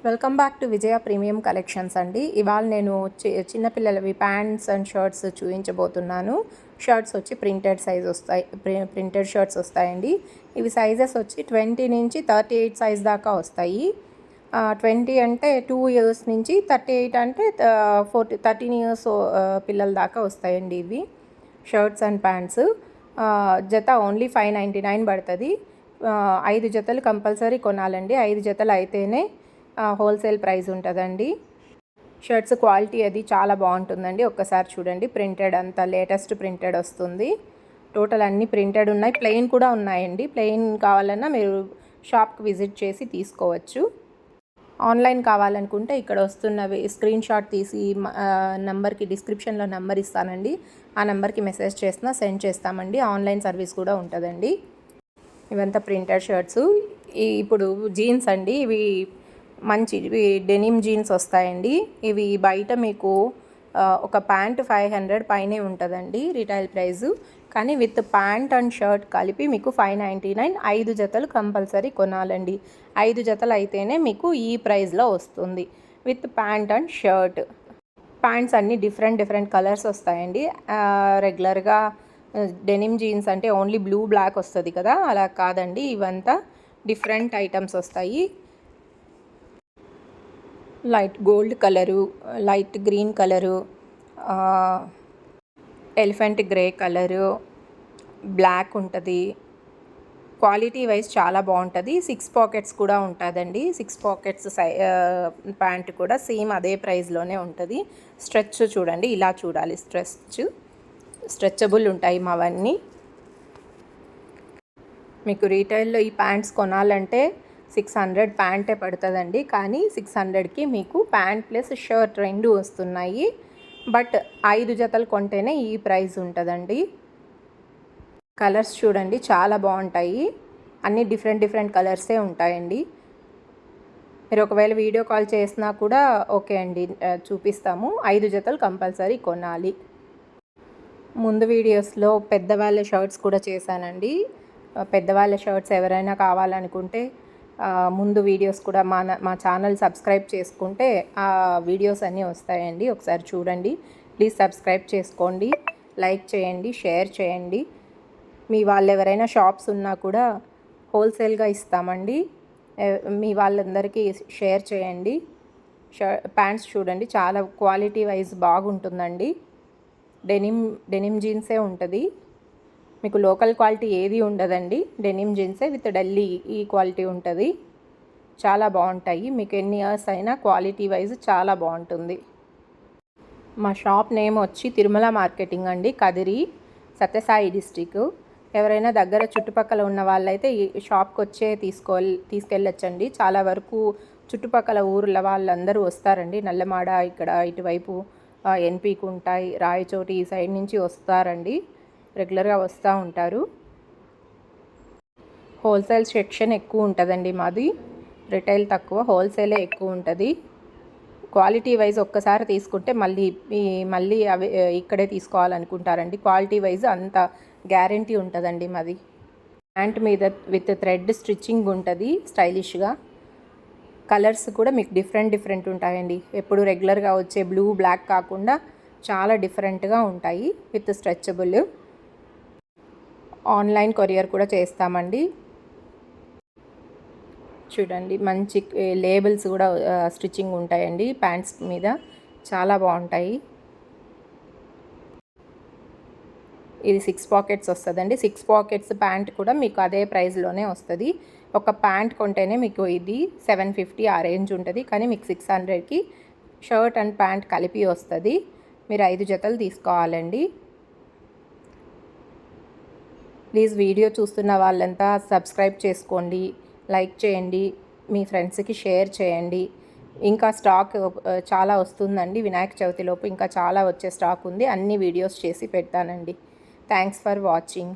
Welcome back to Vijaya premium collections అండి. ఇవాళ నేను చిన్నపిల్లలవి ప్యాంట్స్ అండ్ షర్ట్స్ చూపించబోతున్నాను. షర్ట్స్ వచ్చి ప్రింటెడ్ సైజ్ వస్తాయి, ప్రింటెడ్ షర్ట్స్ వస్తాయండి. ఇవి సైజెస్ వచ్చి 20 నుంచి 38 సైజ్ దాకా వస్తాయి. 20 అంటే 2 ఇయర్స్ నుంచి, 38 అంటే 13 ఇయర్స్ పిల్లల దాకా వస్తాయండి. ఇవి షర్ట్స్ అండ్ ప్యాంట్స్ జత ఓన్లీ 599 పడుతుంది. 5 జతలు కంపల్సరీ కొనాలండి. 5 జతలు అయితేనే హోల్సేల్ ప్రైస్ ఉంటుందండి. షర్ట్స్ క్వాలిటీ అది చాలా బాగుంటుందండి. ఒక్కసారి చూడండి, ప్రింటెడ్ అంతా లేటెస్ట్ ప్రింటెడ్ వస్తుంది. టోటల్ అన్నీ ప్రింటెడ్ ఉన్నాయి, ప్లెయిన్ కూడా ఉన్నాయండి. ప్లెయిన్ కావాలన్నా మీరు షాప్కి విజిట్ చేసి తీసుకోవచ్చు. ఆన్లైన్ కావాలనుకుంటే ఇక్కడ వస్తున్నవి స్క్రీన్ షాట్ తీసి నెంబర్కి డిస్క్రిప్షన్లో నెంబర్ ఇస్తానండి. ఆ నెంబర్కి మెసేజ్ చేసినా సెండ్ చేస్తామండి. ఆన్లైన్ సర్వీస్ కూడా ఉంటుందండి. ఇవంతా ప్రింటెడ్ షర్ట్స్. ఇప్పుడు జీన్స్ అండి. ఇవి మంచి డెనిమ్ జీన్స్ వస్తాయండి. ఇవి బయట మీకు ఒక ప్యాంట్ 500 పైనే ఉంటుందండి రిటైల్ ప్రైజు. కానీ విత్ ప్యాంట్ అండ్ షర్ట్ కలిపి మీకు 599. 5 జతలు కంపల్సరీ కొనాలండి. 5 జతలు అయితేనే మీకు ఈ ప్రైస్లో వస్తుంది with pant and shirt. Pants అన్నీ డిఫరెంట్ కలర్స్ వస్తాయండి. రెగ్యులర్గా డెనిమ్ జీన్స్ అంటే ఓన్లీ బ్లూ బ్లాక్ వస్తుంది కదా, అలా కాదండి. ఇవంతా డిఫరెంట్ ఐటమ్స్ వస్తాయి. Light gold colour, light green colour, elephant grey colour, black ఉంటుంది. క్వాలిటీ వైజ్ చాలా బాగుంటుంది. 6 పాకెట్స్ కూడా ఉంటుందండి. 6 పాకెట్స్ ప్యాంట్ కూడా సేమ్ అదే ప్రైస్లోనే ఉంటుంది. స్ట్రెచ్ చూడండి, ఇలా చూడాలి. స్ట్రెచబుల్ ఉంటాయి మావన్నీ. మీకు రీటైల్లో ఈ ప్యాంట్స్ కొనాలంటే 600 ప్యాంటే పడుతుందండి. కానీ 600కి మీకు ప్యాంట్ ప్లస్ షర్ట్ 2 వస్తున్నాయి. బట్ 5 జతలు కొంటేనే ఈ ప్రైస్ ఉంటుందండి. కలర్స్ చూడండి, చాలా బాగుంటాయి. అన్నీ డిఫరెంట్ కలర్సే ఉంటాయండి. మీరు ఒకవేళ వీడియో కాల్ చేసినా కూడా ఓకే అండి, చూపిస్తాము. 5 జతలు కంపల్సరీ కొనాలి. ముందు వీడియోస్లో పెద్దవాళ్ళ షర్ట్స్ కూడా చేశానండి. పెద్దవాళ్ళ షర్ట్స్ ఎవరైనా కావాలనుకుంటే ముందు వీడియోస్ కూడా మా ఛానల్ సబ్స్క్రైబ్ చేసుకుంటే ఆ వీడియోస్ అన్నీ వస్తాయండి. ఒకసారి చూడండి. ప్లీజ్ సబ్స్క్రైబ్ చేసుకోండి, లైక్ చేయండి, షేర్ చేయండి. మీ వాళ్ళు ఎవరైనా షాప్స్ ఉన్నా కూడా హోల్సేల్గా ఇస్తామండి. మీ వాళ్ళందరికీ షేర్ చేయండి. ప్యాంట్స్ చూడండి, చాలా క్వాలిటీ వైజ్ బాగుంటుందండి. డెనిమ్ జీన్సే ఉంటుంది. మీకు లోకల్ క్వాలిటీ ఏది ఉండదండి. డెనిమ్ జీన్సే విత్ ఢిల్లీ ఈ క్వాలిటీ ఉంటుంది. చాలా బాగుంటాయి. మీకు ఎన్ని ఇయర్స్ అయినా క్వాలిటీ వైజ్ చాలా బాగుంటుంది. మా షాప్ నేమ్ వచ్చి తిరుమల మార్కెటింగ్ అండి, కదిరి, సత్యసాయి డిస్టిక్. ఎవరైనా దగ్గర చుట్టుపక్కల ఉన్న వాళ్ళైతే ఈ షాప్కి వచ్చే తీసుకెళ్ళొచ్చండి. చాలా వరకు చుట్టుపక్కల ఊర్ల వాళ్ళందరూ వస్తారండి. నల్లమాడ ఇక్కడ ఇటువైపు ఎన్పి కుంటాయి, రాయచోటి ఈ సైడ్ నుంచి వస్తారండి. రెగ్యులర్గా వస్తూ ఉంటారు. హోల్సేల్ సెక్షన్ ఎక్కువ ఉంటుందండి మాది. రిటైల్ తక్కువ, హోల్సేలే ఎక్కువ ఉంటుంది. క్వాలిటీ వైజ్ ఒక్కసారి తీసుకుంటే మళ్ళీ అవి ఇక్కడే తీసుకోవాలనుకుంటారండి. క్వాలిటీ వైజ్ అంత గ్యారంటీ ఉంటుందండి మాది. ప్యాంట్ మీద విత్ థ్రెడ్ స్టిచ్చింగ్ ఉంటుంది స్టైలిష్గా. కలర్స్ కూడా మీకు డిఫరెంట్ ఉంటాయండి. ఎప్పుడు రెగ్యులర్గా వచ్చే బ్లూ బ్లాక్ కాకుండా చాలా డిఫరెంట్గా ఉంటాయి విత్ స్ట్రెచబుల్. ఆన్లైన్ కొరియర్ కూడా చేస్తామండి. చూడండి, మంచి లేబుల్స్ కూడా స్టిచ్చింగ్ ఉంటాయండి ప్యాంట్స్ మీద, చాలా బాగుంటాయి. ఇది 6 పాకెట్స్ వస్తుందండి. 6 పాకెట్స్ ప్యాంట్ కూడా మీకు అదే ప్రైస్లోనే వస్తుంది. ఒక ప్యాంట్ కొంటేనే మీకు ఇది 750 ఆ రేంజ్ ఉంటుంది. కానీ మీకు 600కి షర్ట్ అండ్ ప్యాంట్ కలిపి వస్తుంది. మీరు 5 జతలు తీసుకోవాలండి. ప్లీజ్ వీడియో చూస్తున్న వాళ్ళంతా సబ్స్క్రైబ్ చేసుకోండి, లైక్ చేయండి, మీ ఫ్రెండ్స్కి షేర్ చేయండి. ఇంకా స్టాక్ చాలా వస్తుందండి. వినాయక చవితిలోపు ఇంకా చాలా వచ్చే స్టాక్ ఉంది. అన్ని వీడియోస్ చేసి పెడతానండి. Thanks for watching.